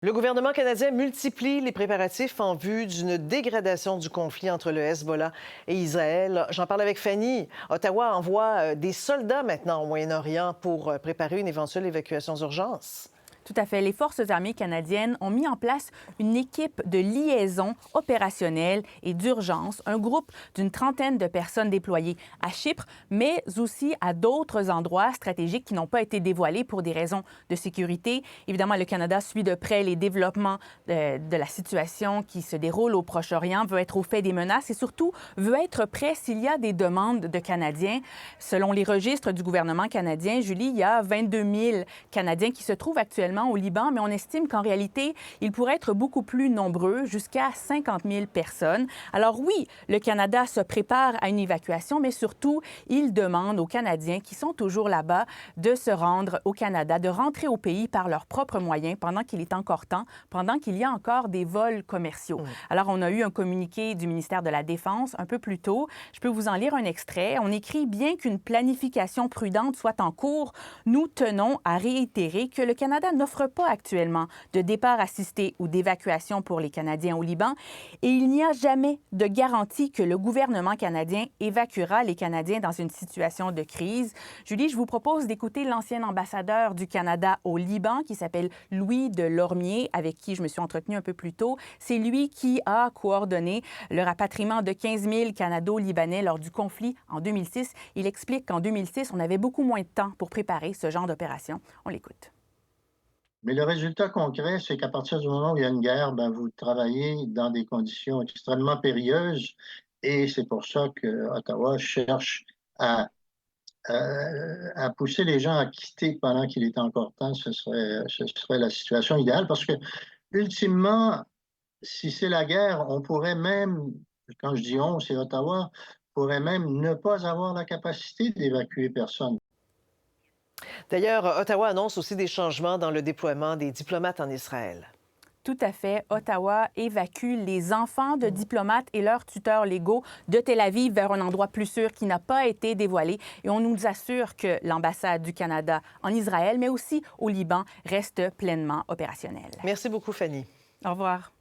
Le gouvernement canadien multiplie les préparatifs en vue d'une dégradation du conflit entre le Hezbollah et Israël. J'en parle avec Fanny. Ottawa envoie des soldats maintenant au Moyen-Orient pour préparer une éventuelle évacuation d'urgence. Tout à fait. Les forces armées canadiennes ont mis en place une équipe de liaison opérationnelle et d'urgence, un groupe d'une trentaine de personnes déployées à Chypre, mais aussi à d'autres endroits stratégiques qui n'ont pas été dévoilés pour des raisons de sécurité. Évidemment, le Canada suit de près les développements de la situation qui se déroule au Proche-Orient, veut être au fait des menaces et surtout veut être prêt s'il y a des demandes de Canadiens. Selon les registres du gouvernement canadien, Julie, il y a 22 000 Canadiens qui se trouvent actuellement au Liban, mais on estime qu'en réalité, ils pourraient être beaucoup plus nombreux, jusqu'à 50 000 personnes. Alors oui, le Canada se prépare à une évacuation, mais surtout, il demande aux Canadiens qui sont toujours là-bas de se rendre au Canada, de rentrer au pays par leurs propres moyens pendant qu'il est encore temps, pendant qu'il y a encore des vols commerciaux. Alors, on a eu un communiqué du ministère de la Défense un peu plus tôt. Je peux vous en lire un extrait. On écrit « Bien qu'une planification prudente soit en cours, nous tenons à réitérer que le Canada n'offre pas actuellement de départ assisté ou d'évacuation pour les Canadiens au Liban et il n'y a jamais de garantie que le gouvernement canadien évacuera les Canadiens dans une situation de crise. » Julie, je vous propose d'écouter l'ancien ambassadeur du Canada au Liban qui s'appelle Louis Delormier, avec qui je me suis entretenue un peu plus tôt. C'est lui qui a coordonné le rapatriement de 15 000 Canado-Libanais lors du conflit en 2006. Il explique qu'en 2006, on avait beaucoup moins de temps pour préparer ce genre d'opération. On l'écoute. Mais le résultat concret, c'est qu'à partir du moment où il y a une guerre, ben, vous travaillez dans des conditions extrêmement périlleuses et c'est pour ça que Ottawa cherche à, à pousser les gens à quitter pendant qu'il est encore temps. Ce serait la situation idéale parce que, ultimement, si c'est la guerre, on pourrait même, quand je dis on, c'est Ottawa, pourrait même ne pas avoir la capacité d'évacuer personne. D'ailleurs, Ottawa annonce aussi des changements dans le déploiement des diplomates en Israël. Tout à fait. Ottawa évacue les enfants de diplomates et leurs tuteurs légaux de Tel Aviv vers un endroit plus sûr qui n'a pas été dévoilé. Et on nous assure que l'ambassade du Canada en Israël, mais aussi au Liban, reste pleinement opérationnelle. Merci beaucoup, Fanny. Au revoir.